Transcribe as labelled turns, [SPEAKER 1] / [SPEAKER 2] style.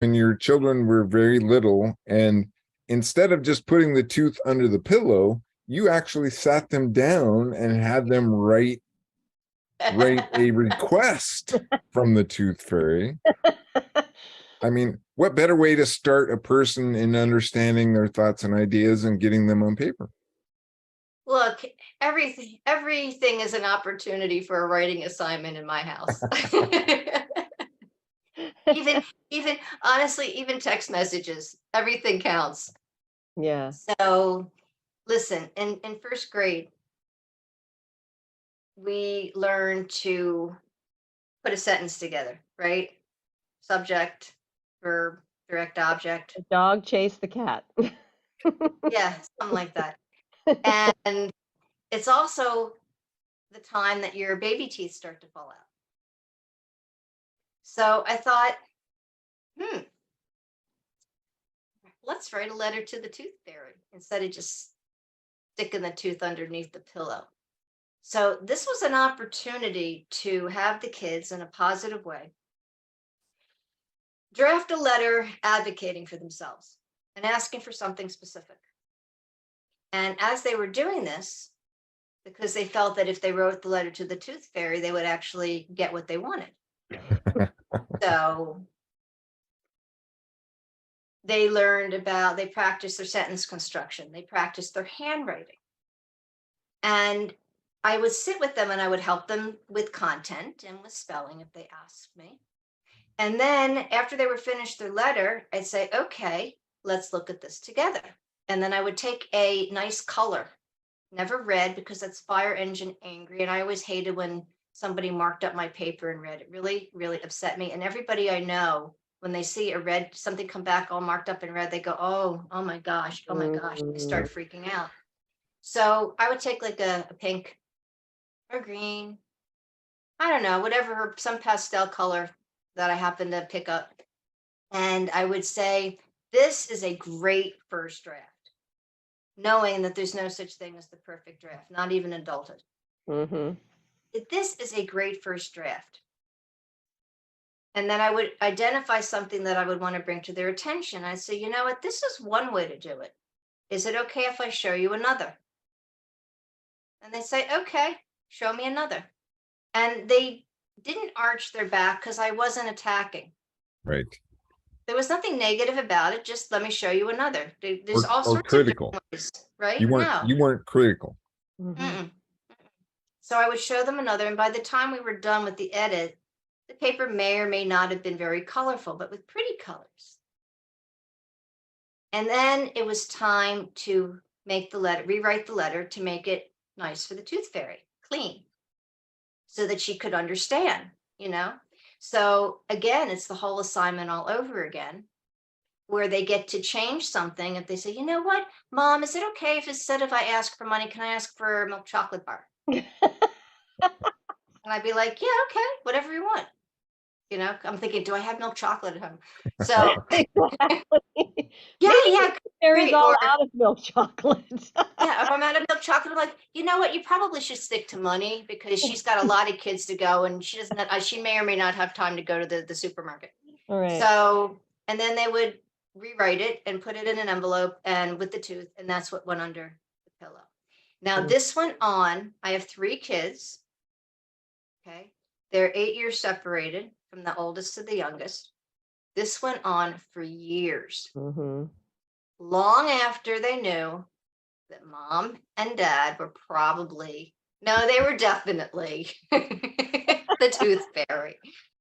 [SPEAKER 1] when your children were very little, and instead of just putting the tooth under the pillow, you actually sat them down and had them write a request from the tooth fairy. I mean, what better way to start a person in understanding their thoughts and ideas and getting them on paper?
[SPEAKER 2] Look, everything is an opportunity for a writing assignment in my house. even even honestly, even text messages, everything counts.
[SPEAKER 3] Yeah.
[SPEAKER 2] So listen, in first grade, we learn to put a sentence together, right? Subject, verb, direct object.
[SPEAKER 3] The dog chased the cat.
[SPEAKER 2] Yeah, something like that. And it's also the time that your baby teeth start to fall out. So I thought, let's write a letter to the tooth fairy instead of just sticking the tooth underneath the pillow. So this was an opportunity to have the kids, in a positive way, draft a letter advocating for themselves and asking for something specific. And as they were doing this, because they felt that if they wrote the letter to the tooth fairy, they would actually get what they wanted. So they they practiced their sentence construction, they practiced their handwriting. And I would sit with them and I would help them with content and with spelling if they asked me. And then after they were finished their letter, I'd say, okay, let's look at this together. And then I would take a nice color, never red, because that's fire engine angry. And I always hated when somebody marked up my paper in red. It really, really upset me. And everybody I know, when they see something come back all marked up in red, they go, oh my gosh, oh my gosh. They start freaking out. So I would take like a pink or green, I don't know, whatever, some pastel color that I happen to pick up. And I would say, this is a great first draft, knowing that there's no such thing as the perfect draft, not even adulthood. This is a great first draft. And then I would identify something that I would want to bring to their attention. I'd say, you know what, this is one way to do it. Is it okay if I show you another? And they say, okay, show me another. And they didn't arch their back because I wasn't attacking.
[SPEAKER 1] Right.
[SPEAKER 2] There was nothing negative about it. Just let me show you another. There's all sorts
[SPEAKER 1] critical.
[SPEAKER 2] of ways, right?
[SPEAKER 1] You weren't critical.
[SPEAKER 2] So I would show them another. And by the time we were done with the edit, the paper may or may not have been very colorful, but with pretty colors. And then it was time to rewrite the letter to make it nice for the tooth fairy, clean, so that she could understand, So again, it's the whole assignment all over again, where they get to change something. If they say, you know what, Mom, is it okay if instead of I ask for money, can I ask for a milk chocolate bar? And I'd be like, yeah, okay, whatever you want. I'm thinking, do I have milk chocolate at home? So yeah,
[SPEAKER 3] Fairy's all out of milk chocolate.
[SPEAKER 2] Yeah, if I'm out of milk chocolate, I'm like, you know what? You probably should stick to money because she's got a lot of kids to go, and she may or may not have time to go to the supermarket.
[SPEAKER 3] All right.
[SPEAKER 2] So, and then they would rewrite it and put it in an envelope and with the tooth, and that's what went under the pillow. Now this went on. I have 3 kids. Okay, they're 8 years separated from the oldest to the youngest. This went on for years, long after they knew that Mom and Dad were they were definitely the tooth fairy.